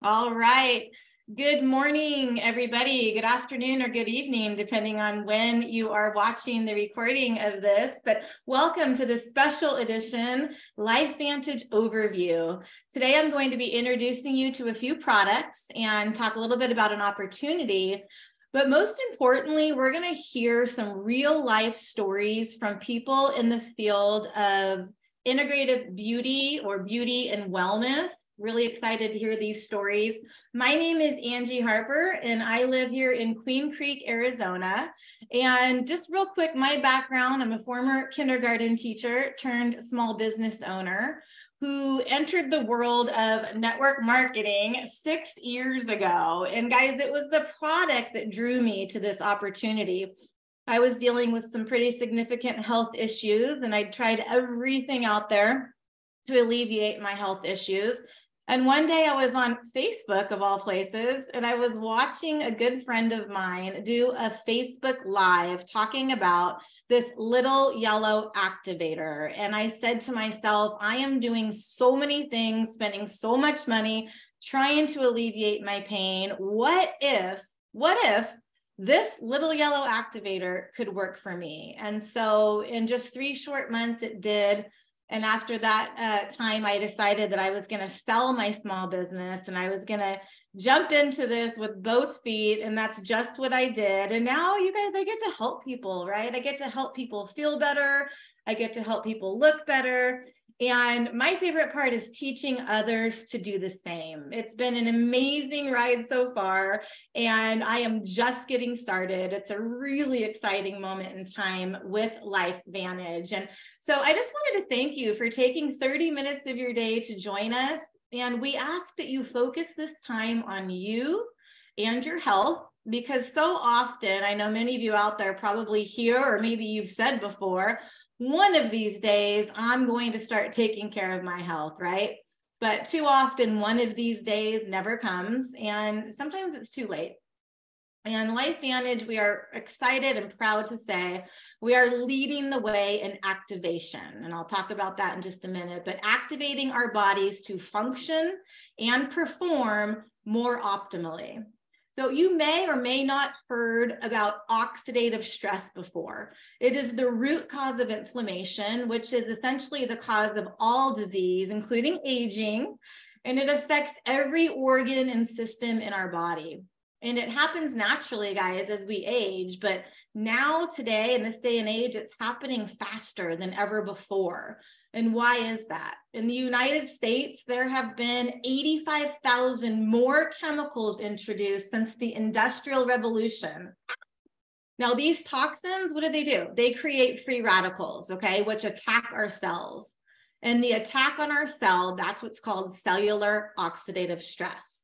All right. Good morning, everybody. Good afternoon or good evening, depending on when you are watching the recording of this. But welcome to the special edition LifeVantage Overview. Today, I'm going to be introducing you to a few products and talk a little bit about an opportunity. But most importantly, we're going to hear some real life stories from people in the field of integrative beauty or beauty and wellness. Really excited to hear these stories. My name is Angie Harper, and I live here in Queen Creek, Arizona. And just real quick, my background, I'm a former kindergarten teacher turned small business owner who entered the world of network marketing 6 years ago. And guys, it was the product that drew me to this opportunity. I was dealing with some pretty significant health issues, and I tried everything out there to alleviate my health issues. And one day I was on Facebook, of all places, and I was watching a good friend of mine do a Facebook Live talking about this little yellow activator. And I said to myself, I am doing so many things, spending so much money, trying to alleviate my pain. What if this little yellow activator could work for me? And so in just 3 short months, it did. And after that time, I decided that I was going to sell my small business and I was going to jump into this with both feet. And that's just what I did. And now, you guys, I get to help people, right? I get to help people feel better. I get to help people look better. And my favorite part is teaching others to do the same. It's been an amazing ride so far, and I am just getting started. It's a really exciting moment in time with LifeVantage. And so I just wanted to thank you for taking 30 minutes of your day to join us. And we ask that you focus this time on you and your health, because so often, I know many of you out there probably hear, or maybe you've said before, one of these days, I'm going to start taking care of my health, right? But too often, one of these days never comes, and sometimes it's too late. And LifeVantage, we are excited and proud to say we are leading the way in activation. And I'll talk about that in just a minute, but activating our bodies to function and perform more optimally. So you may or may not heard about oxidative stress before. It is the root cause of inflammation, which is essentially the cause of all disease, including aging, and it affects every organ and system in our body. And it happens naturally, guys, as we age, but now today, in this day and age, it's happening faster than ever before. And why is that? In the United States, there have been 85,000 more chemicals introduced since the Industrial Revolution. Now, these toxins, what do? They create free radicals, okay, which attack our cells. And the attack on our cell, that's what's called cellular oxidative stress.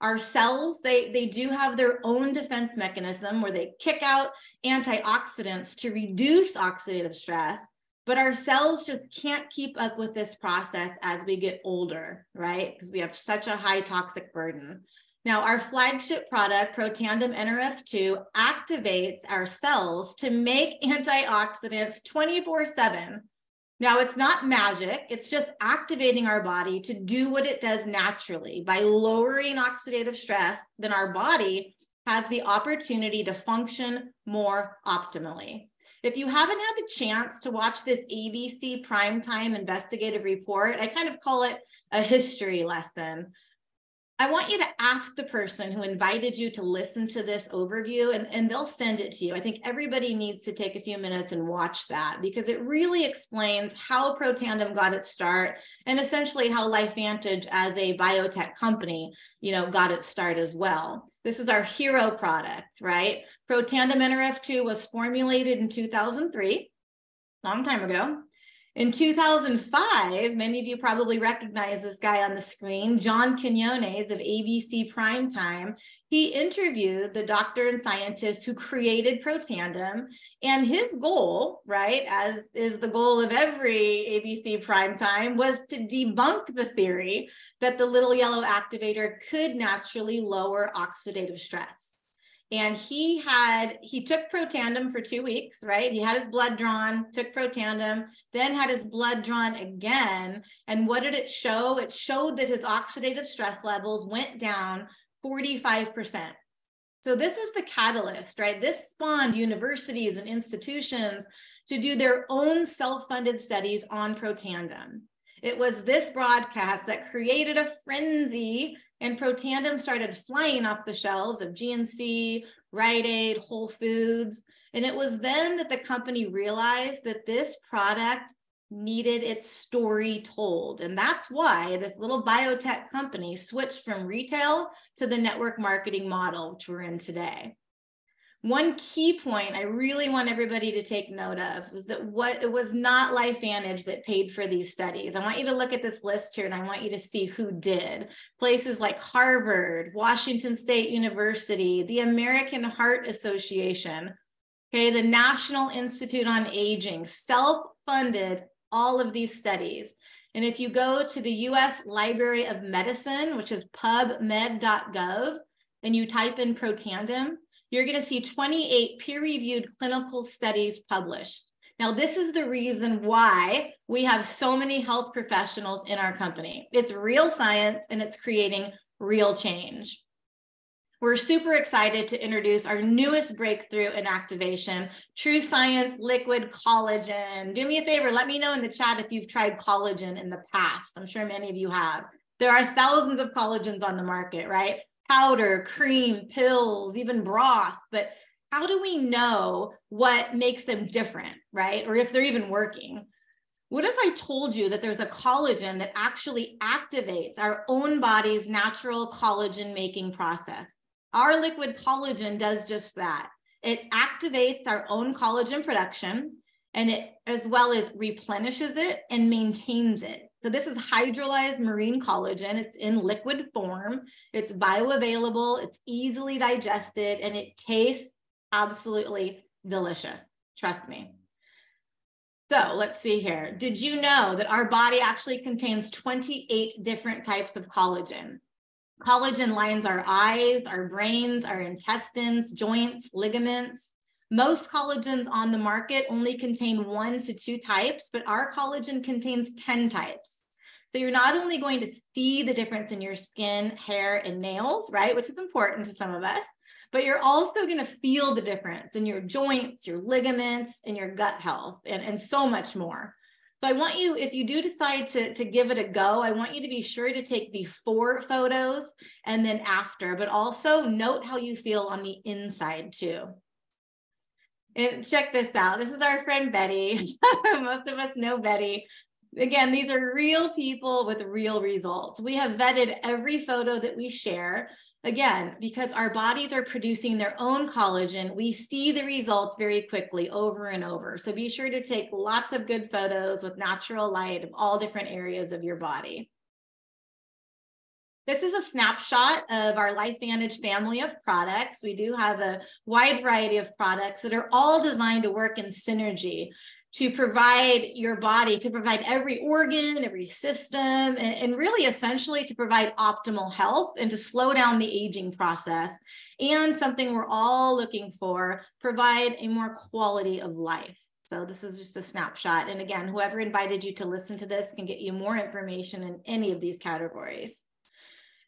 Our cells, they do have their own defense mechanism where they kick out antioxidants to reduce oxidative stress. But our cells just can't keep up with this process as we get older, right? Because we have such a high toxic burden. Now, our flagship product, Protandim NRF2, activates our cells to make antioxidants 24/7. Now, it's not magic. It's just activating our body to do what it does naturally. By lowering oxidative stress, then our body has the opportunity to function more optimally. If you haven't had the chance to watch this ABC primetime investigative report, I kind of call it a history lesson. I want you to ask the person who invited you to listen to this overview, and they'll send it to you. I think everybody needs to take a few minutes and watch that, because it really explains how Protandim got its start and essentially how LifeVantage as a biotech company, got its start as well. This is our hero product, right? Protandim NRF2 was formulated in 2003, long time ago. In 2005, many of you probably recognize this guy on the screen, John Quinones of ABC Primetime. He interviewed the doctor and scientist who created Protandim, and his goal, right, as is the goal of every ABC Primetime, was to debunk the theory that the little yellow activator could naturally lower oxidative stress. And he took Protandim for 2 weeks, right? He had his blood drawn, took Protandim, then had his blood drawn again. And what did it show? It showed that his oxidative stress levels went down 45%. So this was the catalyst, right? This spawned universities and institutions to do their own self-funded studies on Protandim. It was this broadcast that created a frenzy, and Protandim started flying off the shelves of GNC, Rite Aid, Whole Foods. And it was then that the company realized that this product needed its story told. And that's why this little biotech company switched from retail to the network marketing model, which we're in today. One key point I really want everybody to take note of is that it was not LifeVantage that paid for these studies. I want you to look at this list here, and I want you to see who did. Places like Harvard, Washington State University, the American Heart Association, okay, the National Institute on Aging, self-funded all of these studies. And if you go to the US Library of Medicine, which is pubmed.gov, and you type in Protandim, you're going to see 28 peer-reviewed clinical studies published. Now, this is the reason why we have so many health professionals in our company. It's real science, and it's creating real change. We're super excited to introduce our newest breakthrough in activation, True Science Liquid Collagen. Do me a favor, let me know in the chat if you've tried collagen in the past. I'm sure many of you have. There are thousands of collagens on the market, right? Powder, cream, pills, even broth, but how do we know what makes them different, right? Or if they're even working? What if I told you that there's a collagen that actually activates our own body's natural collagen making process? Our liquid collagen does just that. It activates our own collagen production, and it as well as replenishes it and maintains it. So this is hydrolyzed marine collagen. It's in liquid form. It's bioavailable. It's easily digested, and it tastes absolutely delicious. Trust me. So let's see here. Did you know that our body actually contains 28 different types of collagen? Collagen lines our eyes, our brains, our intestines, joints, ligaments. Most collagens on the market only contain 1 to 2 types, but our collagen contains 10 types. So you're not only going to see the difference in your skin, hair, and nails, right, which is important to some of us, but you're also going to feel the difference in your joints, your ligaments, and your gut health, and so much more. So I want you, if you do decide to give it a go, I want you to be sure to take before photos and then after, but also note how you feel on the inside too. And check this out. This is our friend Betty. Most of us know Betty. Again, these are real people with real results. We have vetted every photo that we share. Again, because our bodies are producing their own collagen, we see the results very quickly over and over. So be sure to take lots of good photos with natural light of all different areas of your body. This is a snapshot of our LifeVantage family of products. We do have a wide variety of products that are all designed to work in synergy to provide your body, to provide every organ, every system, and really essentially to provide optimal health and to slow down the aging process. And something we're all looking for, provide a more quality of life. So this is just a snapshot. And again, whoever invited you to listen to this can get you more information in any of these categories.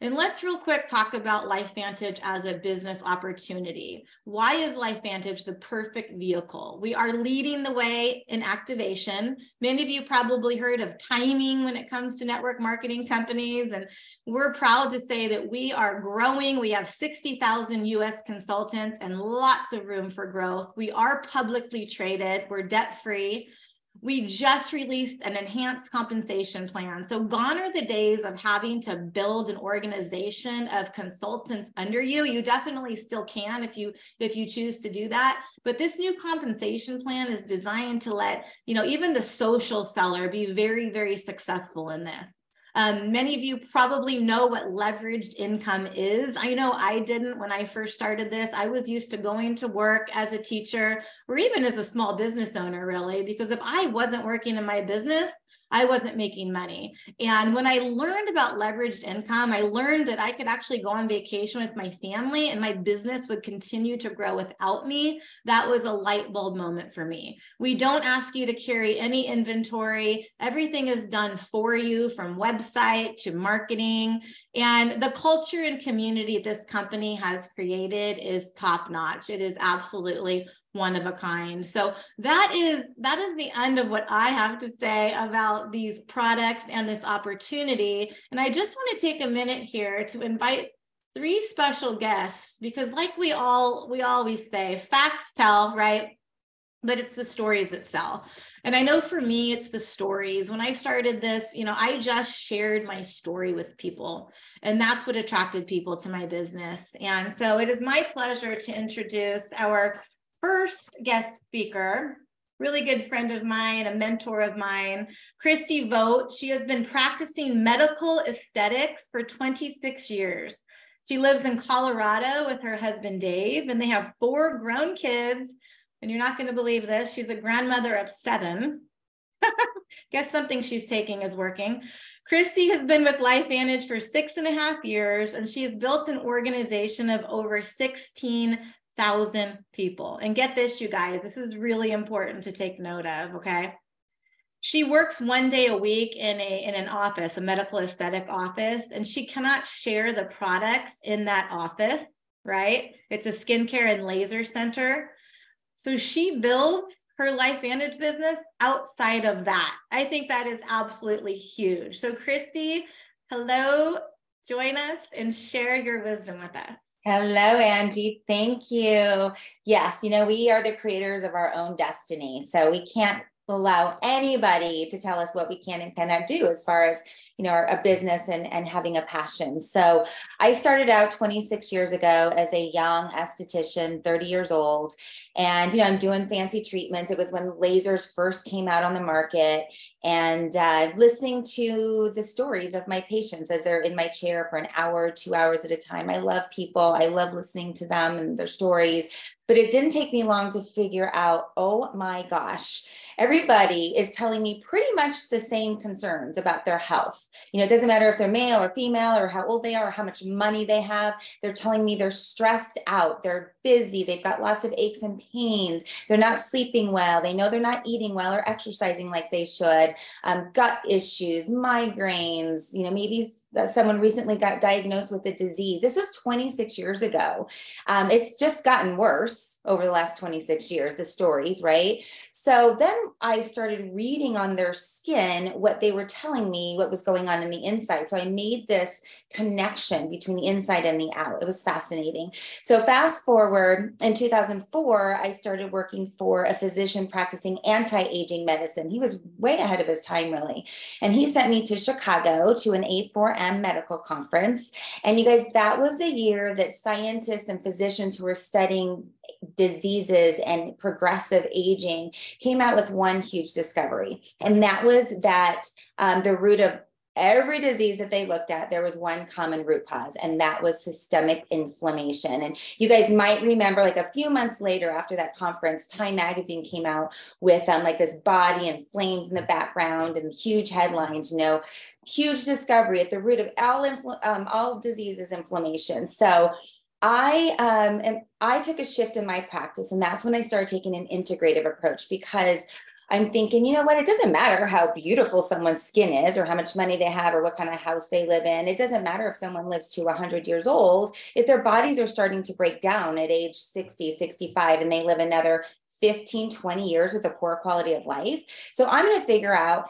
And let's real quick talk about LifeVantage as a business opportunity. Why is LifeVantage the perfect vehicle? We are leading the way in activation. Many of you probably heard of timing when it comes to network marketing companies, and we're proud to say that we are growing. We have 60,000 US consultants and lots of room for growth. We are publicly traded. We're debt-free. We just released an enhanced compensation plan. So gone are the days of having to build an organization of consultants under you. You definitely still can if you choose to do that. But this new compensation plan is designed to let, even the social seller be very, very successful in this. Many of you probably know what leveraged income is. I know I didn't when I first started this. I was used to going to work as a teacher or even as a small business owner, really, because if I wasn't working in my business, I wasn't making money. And when I learned about leveraged income, I learned that I could actually go on vacation with my family and my business would continue to grow without me. That was a light bulb moment for me. We don't ask you to carry any inventory. Everything is done for you, from website to marketing. And the culture and community this company has created is top notch. It is absolutely one of a kind. So that is the end of what I have to say about these products and this opportunity. And I just want to take a minute here to invite 3 special guests, because like we always say, facts tell, right? But it's the stories that sell. And I know for me, it's the stories. When I started this, I just shared my story with people, and that's what attracted people to my business. And so it is my pleasure to introduce our first guest speaker, really good friend of mine, a mentor of mine, Christy Vogt. She has been practicing medical aesthetics for 26 years. She lives in Colorado with her husband, Dave, and they have 4 grown kids. And you're not going to believe this, she's a grandmother of 7. Guess something she's taking is working. Christy has been with LifeVantage for 6.5 years, and she has built an organization of over 16,000 people. And get this, you guys, this is really important to take note of, okay? She works 1 day a week in an office, a medical aesthetic office, and she cannot share the products in that office, right? It's a skincare and laser center. So she builds her LifeVantage business outside of that. I think that is absolutely huge. So Christy, hello, join us and share your wisdom with us. Hello, Angie. Thank you. Yes, we are the creators of our own destiny. So we can't allow anybody to tell us what we can and cannot do as far as, a business and having a passion. So I started out 26 years ago as a young esthetician, 30 years old. And, I'm doing fancy treatments. It was when lasers first came out on the market, and listening to the stories of my patients as they're in my chair for an hour, 2 hours at a time. I love people. I love listening to them and their stories. But it didn't take me long to figure out, oh my gosh, everybody is telling me pretty much the same concerns about their health. It doesn't matter if they're male or female or how old they are or how much money they have. They're telling me they're stressed out, they're busy, they've got lots of aches and pains, they're not sleeping well, they know they're not eating well or exercising like they should, gut issues, migraines, maybe someone recently got diagnosed with a disease. This was 26 years ago. It's just gotten worse over the last 26 years, the stories, right? So then I started reading on their skin what they were telling me, what was going on in the inside. So I made this connection between the inside and the out. It was fascinating. So fast forward, in 2004, I started working for a physician practicing anti-aging medicine. He was way ahead of his time, really. And he sent me to Chicago to an A4M medical conference. And you guys, that was the year that scientists and physicians who were studying diseases and progressive aging came out with one huge discovery. And that was that the root of every disease that they looked at, there was one common root cause, and that was systemic inflammation. And you guys might remember, like a few months later after that conference, Time magazine came out with like this body and flames in the background and huge headlines, huge discovery at the root of all disease is inflammation. So I took a shift in my practice, and that's when I started taking an integrative approach, because I'm thinking, you know what, it doesn't matter how beautiful someone's skin is or how much money they have or what kind of house they live in. It doesn't matter if someone lives to 100 years old. If their bodies are starting to break down at age 60, 65, and they live another 15, 20 years with a poor quality of life. So I'm going to figure out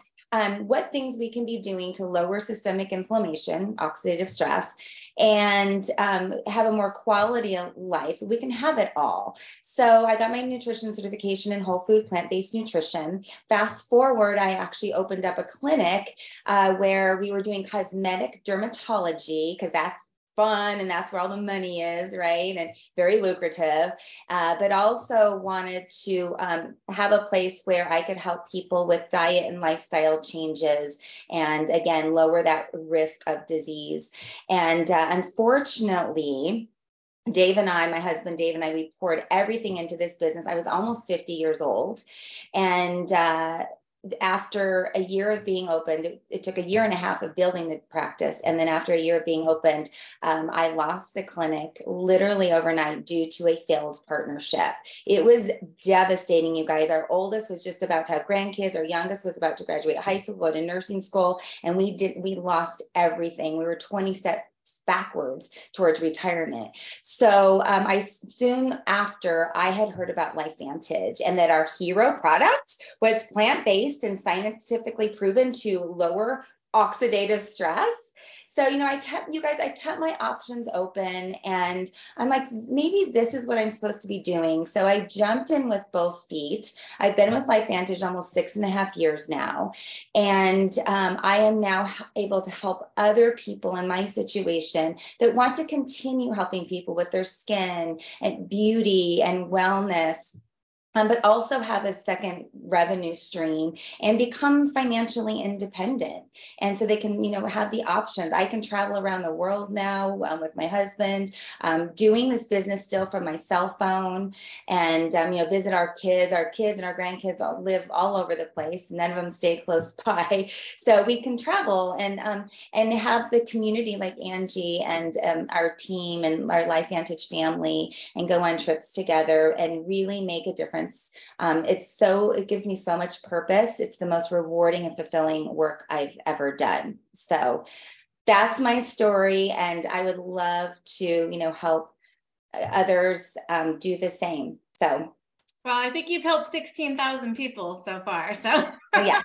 what things we can be doing to lower systemic inflammation, oxidative stress, and have a more quality of life. We can have it all. So I got my nutrition certification in whole food, plant-based nutrition. Fast forward, I actually opened up a clinic where we were doing cosmetic dermatology, because that's fun and that's where all the money is, right? And very lucrative, but also wanted to have a place where I could help people with diet and lifestyle changes, and again, lower that risk of disease. And unfortunately, Dave and I, my husband Dave and I, we poured everything into this business. I was almost 50 years old, and after a year of being opened, it took a year and a half of building the practice. And then after a year of being opened, I lost the clinic literally overnight due to a failed partnership. It was devastating, you guys. Our oldest was just about to have grandkids. Our youngest was about to graduate high school, go to nursing school. And we lost everything. We were 20 steps backwards towards retirement. So I soon after I had heard about LifeVantage and that our hero product was plant-based and scientifically proven to lower oxidative stress. So, I kept my options open, and I'm like, maybe this is what I'm supposed to be doing. So I jumped in with both feet. I've been with LifeVantage almost 6.5 years now. And I am now able to help other people in my situation that want to continue helping people with their skin and beauty and wellness. But also have a second revenue stream and become financially independent. And so they can, have the options. I can travel around the world now with my husband, doing this business still from my cell phone, and, visit our kids. Our kids and our grandkids all live all over the place. None of them stay close by. So we can travel and have the community like Angie and our team and our LifeVantage family, and go on trips together and really make a difference. It gives me so much purpose. It's the most rewarding and fulfilling work I've ever done. So that's my story. And I would love to, help others do the same. So. Well, I think you've helped 16,000 people so far. So yeah,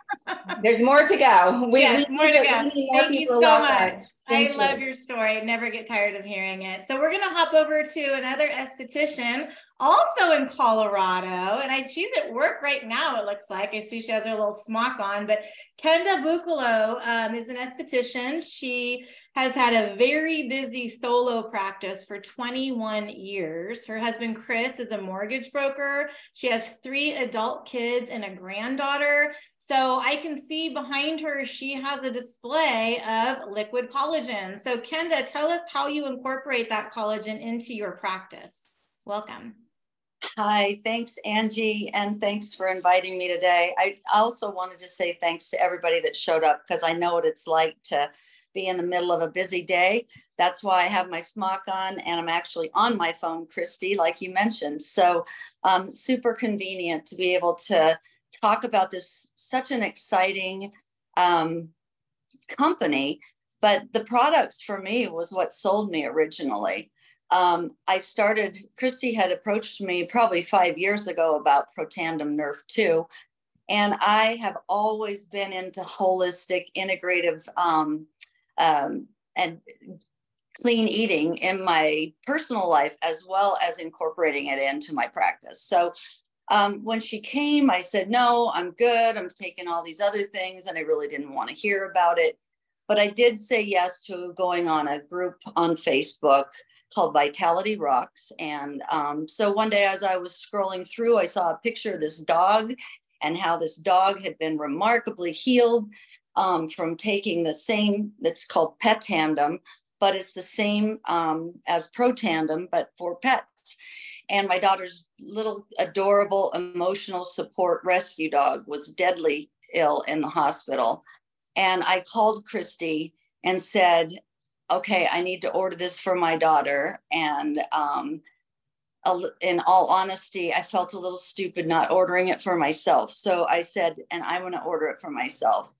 there's more to go. Yes, more to go. Thank you so much. I love you. your story. I never get tired of hearing it. So we're going to hop over to another esthetician, also in Colorado. And she's at work right now, it looks like. I see she has her little smock on. But Kenda Buccolo is an esthetician. She has had a very busy solo practice for 21 years. Her husband, Chris, is a mortgage broker. She has 3 adult kids and a granddaughter. So I can see behind her, she has a display of liquid collagen. So Kenda, tell us how you incorporate that collagen into your practice. Welcome. Hi, thanks, Angie, and thanks for inviting me today. I also wanted to say thanks to everybody that showed up, because I know what it's like to be in the middle of a busy day. That's why I have my smock on, and I'm actually on my phone, Christy, like you mentioned. So super convenient to be able to talk about this, such an exciting company. But the products for me was what sold me originally. Christy had approached me probably 5 years ago about Protandim Nerf 2. And I have always been into holistic, integrative, and clean eating in my personal life, as well as incorporating it into my practice. So when she came, I said, no, I'm good. I'm taking all these other things, and I really didn't want to hear about it. But I did say yes to going on a group on Facebook called Vitality Rocks. And so one day, as I was scrolling through, I saw a picture of this dog, and how this dog had been remarkably healed from taking the same, it's called Petandem, but it's the same as Protandim, but for pets. And my daughter's little adorable emotional support rescue dog was deadly ill in the hospital. And I called Christy and said, okay, I need to order this for my daughter. And in all honesty, I felt a little stupid not ordering it for myself. So I said, and I want to order it for myself.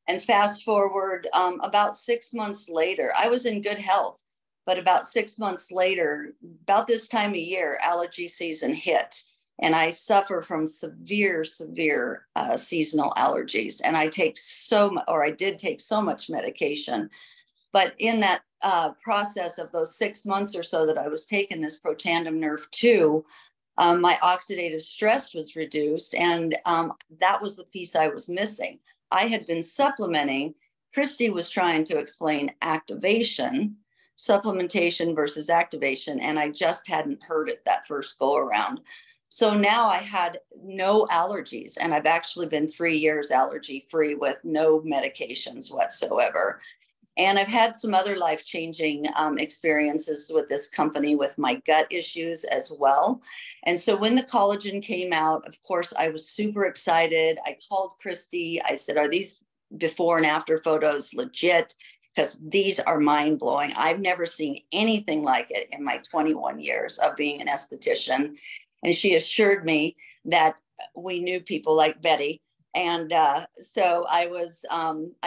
And fast forward about 6 months later, I was in good health, but about 6 months later, about this time of year, allergy season hit. And I suffer from severe seasonal allergies. And I did take so much medication. But in that process of those 6 months or so that I was taking this Protandim Nerf 2, my oxidative stress was reduced. And that was the piece I was missing. I had been supplementing. Christy was trying to explain activation, supplementation versus activation, and I just hadn't heard it that first go around. So now I had no allergies, and I've actually been 3 years allergy free with no medications whatsoever. And I've had some other life-changing experiences with this company with my gut issues as well. And so when the collagen came out, of course, I was super excited. I called Christy. I said, are these before and after photos legit? Because these are mind-blowing. I've never seen anything like it in my 21 years of being an esthetician. And she assured me that we knew people like Betty. And so I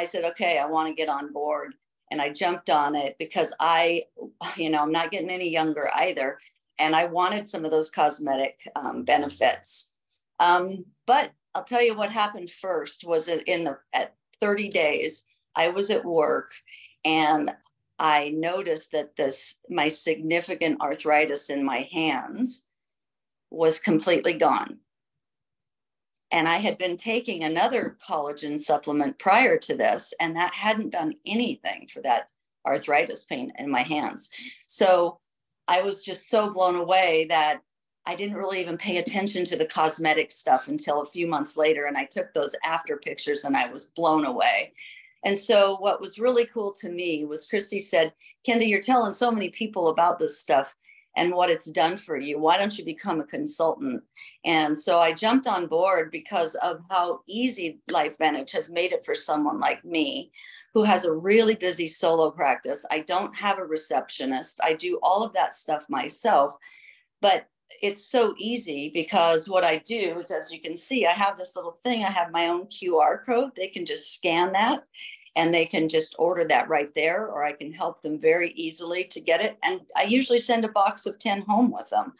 said, okay, I want to get on board. And I jumped on it because I'm not getting any younger either. And I wanted some of those cosmetic benefits. But I'll tell you what happened first was at 30 days, I was at work and I noticed that my significant arthritis in my hands was completely gone. And I had been taking another collagen supplement prior to this, and that hadn't done anything for that arthritis pain in my hands. So I was just so blown away that I didn't really even pay attention to the cosmetic stuff until a few months later. And I took those after pictures and I was blown away. And so what was really cool to me was Christy said, Kendi, you're telling so many people about this stuff and what it's done for you. Why don't you become a consultant? And so I jumped on board because of how easy LifeVantage has made it for someone like me, who has a really busy solo practice. I don't have a receptionist. I do all of that stuff myself, but it's so easy because what I do is, as you can see, I have this little thing. I have my own QR code. They can just scan that and they can just order that right there, or I can help them very easily to get it. And I usually send a box of 10 home with them,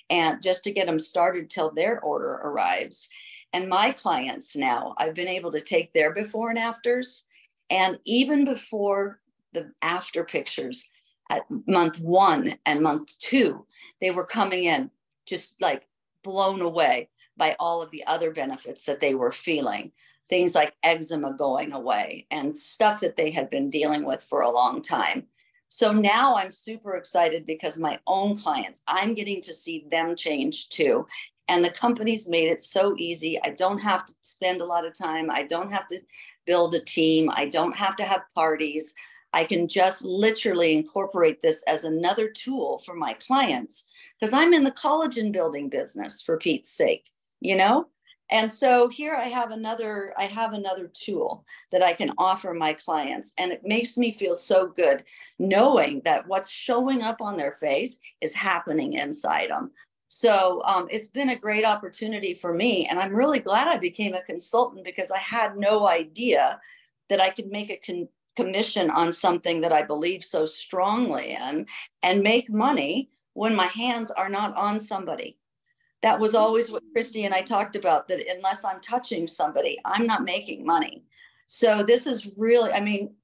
and just to get them started till their order arrives. And my clients now, I've been able to take their before and afters, and even before the after pictures at month 1 and month 2, they were coming in just like blown away by all of the other benefits that they were feeling. Things like eczema going away and stuff that they had been dealing with for a long time. So now I'm super excited because my own clients, I'm getting to see them change too. And the company's made it so easy. I don't have to spend a lot of time. I don't have to build a team. I don't have to have parties. I can just literally incorporate this as another tool for my clients, because I'm in the collagen building business, for Pete's sake, you know? And so here I have another tool that I can offer my clients. And it makes me feel so good knowing that what's showing up on their face is happening inside them. So it's been a great opportunity for me. And I'm really glad I became a consultant, because I had no idea that I could make a commission on something that I believe so strongly in and make money when my hands are not on somebody. That was always what Christy and I talked about, that unless I'm touching somebody, I'm not making money. So this is really, I mean,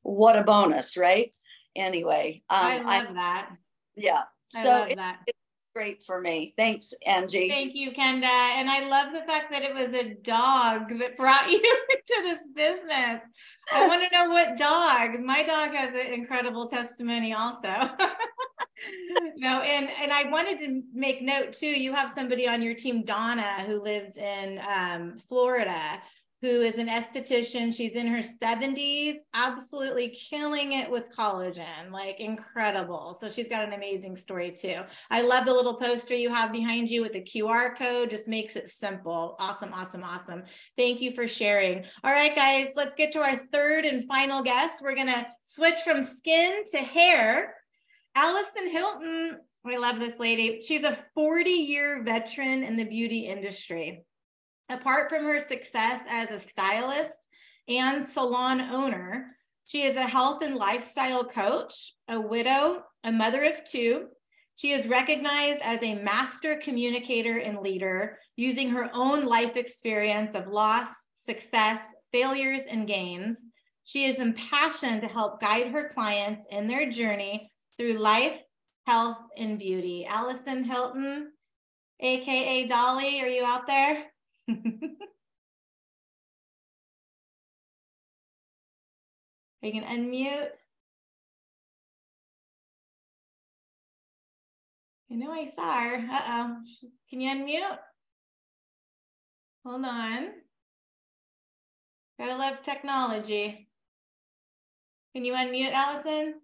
what a bonus, right? Anyway. I love that. Yeah. I love that. It's great for me. Thanks, Angie. Thank you, Kenda. And I love the fact that it was a dog that brought you to this business. I want to know what dog. My dog has an incredible testimony also. No, and I wanted to make note too, you have somebody on your team, Donna, who lives in Florida, who is an esthetician. She's in her 70s, absolutely killing it with collagen, like incredible. So she's got an amazing story too. I love the little poster you have behind you with the QR code, just makes it simple. Awesome, awesome, awesome. Thank you for sharing. All right, guys, let's get to our third and final guest. We're gonna switch from skin to hair. Allison Hilton, I love this lady. She's a 40-year veteran in the beauty industry. Apart from her success as a stylist and salon owner, she is a health and lifestyle coach, a widow, a mother of 2. She is recognized as a master communicator and leader, using her own life experience of loss, success, failures, and gains. She is impassioned to help guide her clients in their journey through life, health, and beauty. Allison Hilton, AKA Dolly, are you out there? You can unmute. I know I saw her. Uh-oh. Can you unmute? Hold on. Gotta love technology. Can you unmute, Allison?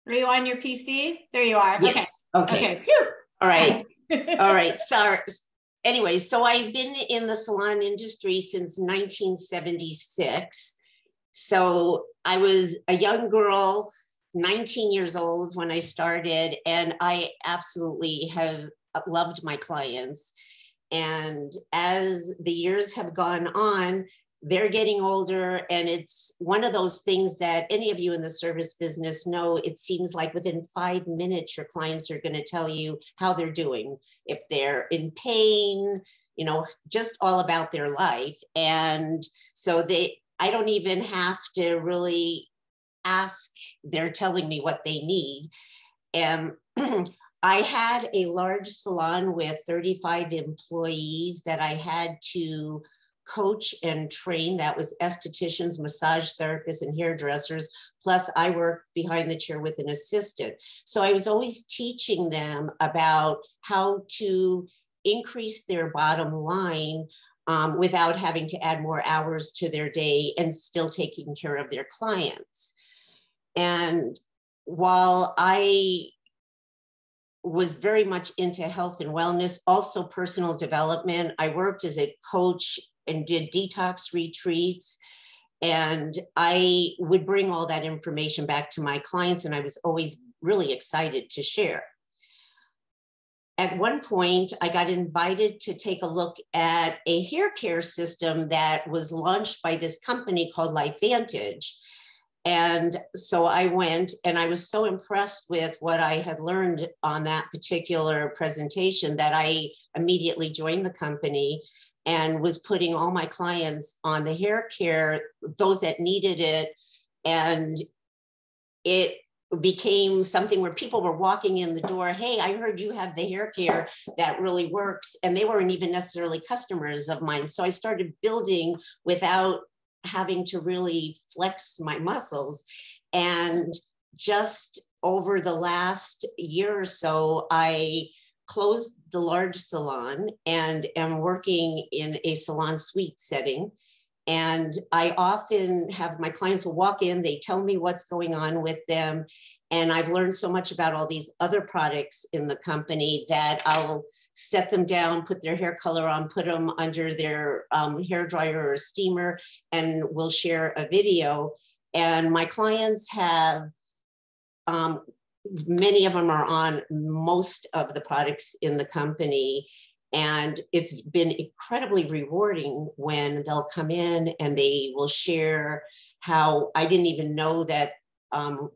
Are you on your PC? There you are. Yes. Okay. Phew. All right. All right. Sorry. Anyway, so I've been in the salon industry since 1976. So I was a young girl, 19 years old when I started, and I absolutely have loved my clients. And as the years have gone on, they're getting older, and it's one of those things that any of you in the service business know. It seems like within 5 minutes, your clients are going to tell you how they're doing, if they're in pain, you know, just all about their life. And so I don't even have to really ask, they're telling me what they need. And I had a large salon with 35 employees that I had to coach and train. That was estheticians, massage therapists, and hairdressers. Plus I worked behind the chair with an assistant. So I was always teaching them about how to increase their bottom line without having to add more hours to their day and still taking care of their clients. And while I was very much into health and wellness, also personal development, I worked as a coach and did detox retreats. And I would bring all that information back to my clients, and I was always really excited to share. At one point, I got invited to take a look at a hair care system that was launched by this company called LifeVantage. And so I went, and I was so impressed with what I had learned on that particular presentation that I immediately joined the company and was putting all my clients on the hair care, those that needed it. And it became something where people were walking in the door, hey, I heard you have the hair care that really works. And they weren't even necessarily customers of mine. So I started building without having to really flex my muscles. And just over the last year or so, I closed the large salon and am working in a salon suite setting. And I often have my clients will walk in, they tell me what's going on with them. And I've learned so much about all these other products in the company that I'll set them down, put their hair color on, put them under their hair dryer or steamer, and we'll share a video. And my clients have, many of them are on most of the products in the company. And it's been incredibly rewarding when they'll come in and they will share how I didn't even know that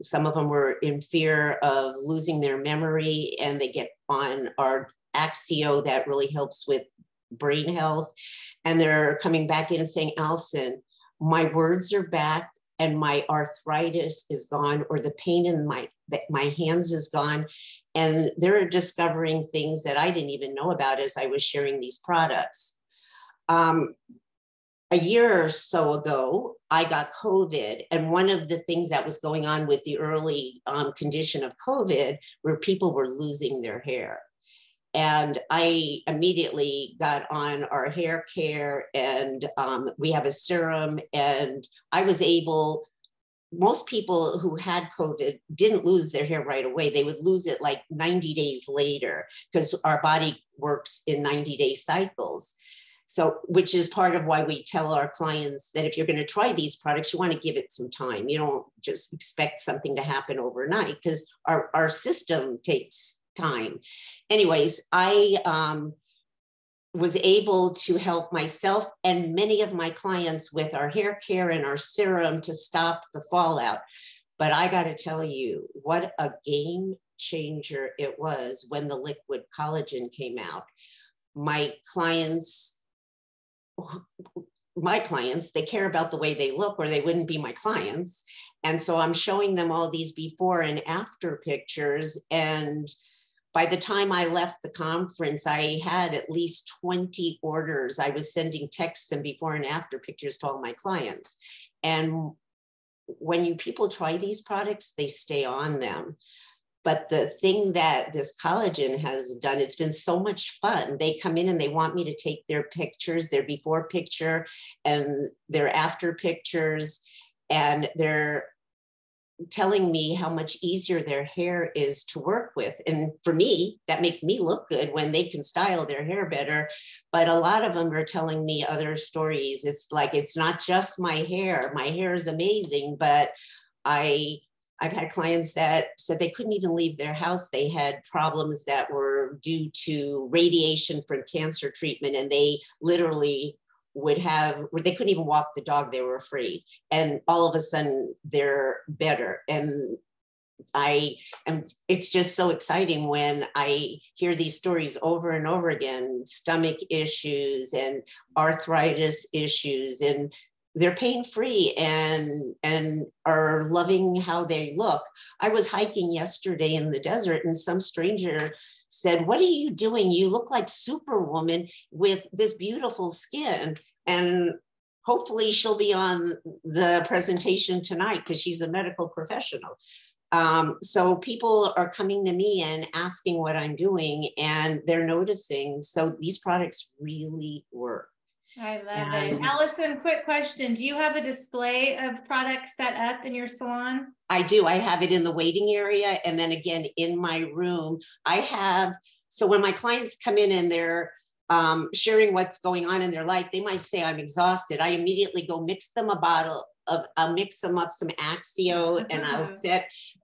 some of them were in fear of losing their memory, and they get on our Axio that really helps with brain health. And they're coming back in and saying, Allison, my words are back and my arthritis is gone, or the pain in my hands is gone. And they're discovering things that I didn't even know about as I was sharing these products. A year or so ago, I got COVID. And one of the things that was going on with the early condition of COVID were people were losing their hair. And I immediately got on our hair care, and we have a serum, and I was able, most people who had COVID didn't lose their hair right away. They would lose it like 90 days later, because our body works in 90-day cycles. So, which is part of why we tell our clients that if you're going to try these products, you want to give it some time. You don't just expect something to happen overnight, because our system takes time. Anyways, I was able to help myself and many of my clients with our hair care and our serum to stop the fallout. But I got to tell you, what a game changer it was when the liquid collagen came out. My clients, they care about the way they look, or they wouldn't be my clients. And so I'm showing them all these before and after pictures. And by the time I left the conference, I had at least 20 orders. I was sending texts and before and after pictures to all my clients. And when people try these products, they stay on them. But the thing that this collagen has done, it's been so much fun. They come in and they want me to take their pictures, their before picture and their after pictures. And telling me how much easier their hair is to work with. And for me, that makes me look good when they can style their hair better. But a lot of them are telling me other stories. It's like, it's not just my hair. My hair is amazing, but I've had clients that said they couldn't even leave their house. They had problems that were due to radiation from cancer treatment, and they literally they couldn't even walk the dog. They were afraid. And all of a sudden they're better. And it's just so exciting when I hear these stories over and over again, stomach issues and arthritis issues, and they're pain-free and are loving how they look. I was hiking yesterday in the desert, and some stranger said, "What are you doing? You look like Superwoman with this beautiful skin." And hopefully she'll be on the presentation tonight because she's a medical professional. So people are coming to me and asking what I'm doing, and they're noticing. So these products really work. I love it. Allison, quick question. Do you have a display of products set up in your salon? I do. I have it in the waiting area. And then again, in my room, so when my clients come in and they're sharing what's going on in their life, they might say, "I'm exhausted." I immediately go mix them I'll mix them up some Axio, and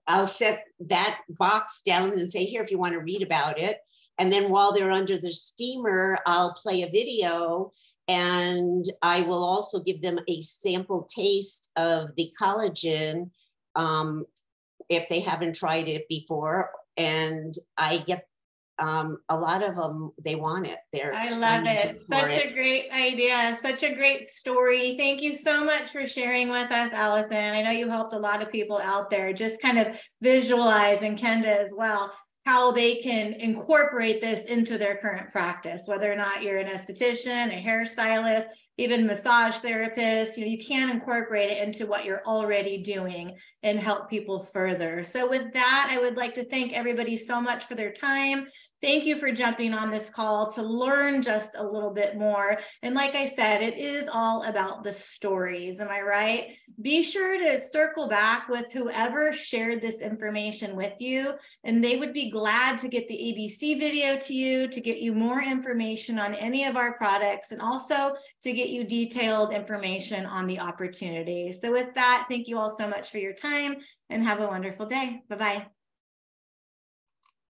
I'll set that box down and say, "Here, if you want to read about it." And then while they're under the steamer, I'll play a video, and I will also give them a sample taste of the collagen if they haven't tried it before. And I get a lot of them, they want it. I love it. Such a great idea. Such a great story. Thank you so much for sharing with us, Allison. I know you helped a lot of people out there just kind of visualize, and Kenda as well, how they can incorporate this into their current practice, whether or not you're an esthetician, a hairstylist, even massage therapist. You can incorporate it into what you're already doing and help people further. So with that, I would like to thank everybody so much for their time. Thank you for jumping on this call to learn just a little bit more. And like I said, it is all about the stories. Am I right? Be sure to circle back with whoever shared this information with you, and they would be glad to get the ABC video to you, to get you more information on any of our products, and also to get you detailed information on the opportunity. So with that, thank you all so much for your time, and have a wonderful day. Bye-bye.